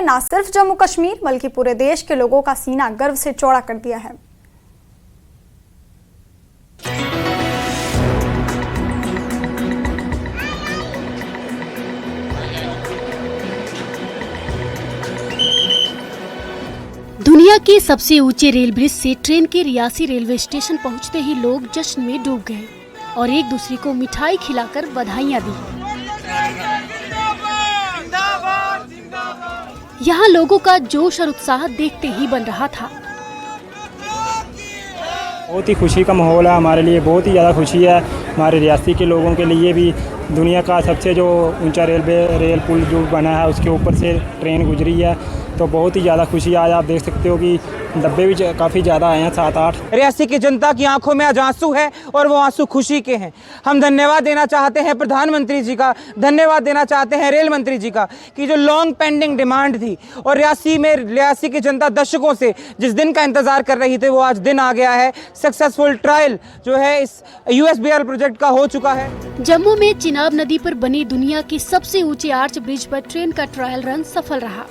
न सिर्फ जम्मू कश्मीर बल्कि पूरे देश के लोगों का सीना गर्व से चौड़ा कर दिया है। दुनिया के सबसे ऊंचे रेल ब्रिज से ट्रेन के रियासी रेलवे स्टेशन पहुंचते ही लोग जश्न में डूब गए और एक दूसरे को मिठाई खिलाकर बधाइयां दी। यहाँ लोगों का जोश और उत्साह देखते ही बन रहा था। बहुत ही खुशी का माहौल है हमारे लिए, बहुत ही ज़्यादा खुशी है हमारे रियासी के लोगों के लिए भी। दुनिया का सबसे जो ऊंचा रेल पुल जो बना है उसके ऊपर से ट्रेन गुजरी है, तो बहुत ही ज़्यादा खुशी है। आज आप देख सकते हो कि डब्बे भी काफ़ी ज़्यादा आए हैं, 7-8। रियासी की जनता की आंखों में आज आंसू है और वो आंसू खुशी के हैं। हम धन्यवाद देना चाहते हैं प्रधानमंत्री जी का, धन्यवाद देना चाहते हैं रेल मंत्री जी का कि जो लॉन्ग पेंडिंग डिमांड थी और रियासी की जनता दशकों से जिस दिन का इंतजार कर रही थी वो आज दिन आ गया है। सक्सेसफुल ट्रायल जो है इस USBR प्रोजेक्ट का हो चुका है। जम्मू में चिनाब नदी पर बनी दुनिया की सबसे ऊंचे आर्च ब्रिज पर ट्रेन का ट्रायल रन सफल रहा।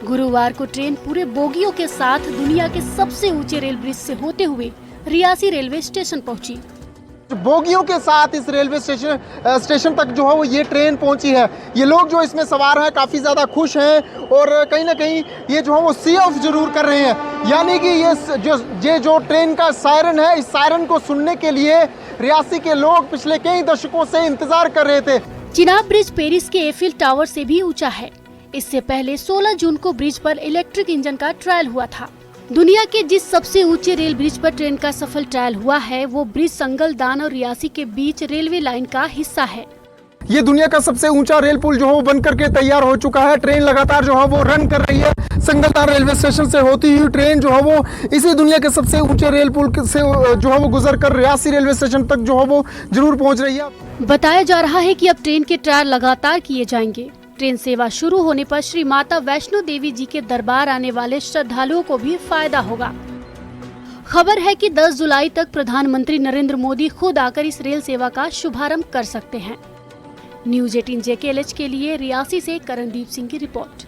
गुरुवार को ट्रेन पूरे बोगियों के साथ दुनिया के सबसे ऊंचे रेल ब्रिज से होते हुए रियासी रेलवे स्टेशन पहुंची। बोगियों के साथ इस रेलवे स्टेशन तक जो है वो ये ट्रेन पहुंची है। ये लोग जो इसमें सवार हैं काफ़ी ज़्यादा खुश हैं और कहीं ना कहीं ये जो है वो सी ऑफ जरूर कर रहे हैं। यानी कि ये जो ट्रेन का सायरन है, इस सायरन को सुनने के लिए रियासी के लोग पिछले कई दशकों से इंतजार कर रहे थे। चिनाब ब्रिज पेरिस के एफिल टावर से भी ऊंचा है। इससे पहले 16 जून को ब्रिज पर इलेक्ट्रिक इंजन का ट्रायल हुआ था। दुनिया के जिस सबसे ऊंचे रेल ब्रिज पर ट्रेन का सफल ट्रायल हुआ है वो ब्रिज संगलदान और रियासी के बीच रेलवे लाइन का हिस्सा है। ये दुनिया का सबसे ऊंचा रेल पुल जो है वो बनकर के तैयार हो चुका है। ट्रेन लगातार जो है वो रन कर रही है। संगलदान रेलवे स्टेशन से होती हुई ट्रेन जो है वो इसी दुनिया के सबसे ऊंचे रेल पुल से जो है वो गुजर कर रियासी रेलवे स्टेशन तक जो है वो जरूर पहुंच रही है। बताया जा रहा है कि अब ट्रेन के ट्रायल लगातार किए जाएंगे। ट्रेन सेवा शुरू होने पर श्री माता वैष्णो देवी जी के दरबार आने वाले श्रद्धालुओं को भी फायदा होगा। खबर है कि 10 जुलाई तक प्रधानमंत्री नरेंद्र मोदी खुद आकर इस रेल सेवा का शुभारंभ कर सकते हैं। न्यूज़ 18 JKLH के लिए रियासी से करणदीप सिंह की रिपोर्ट।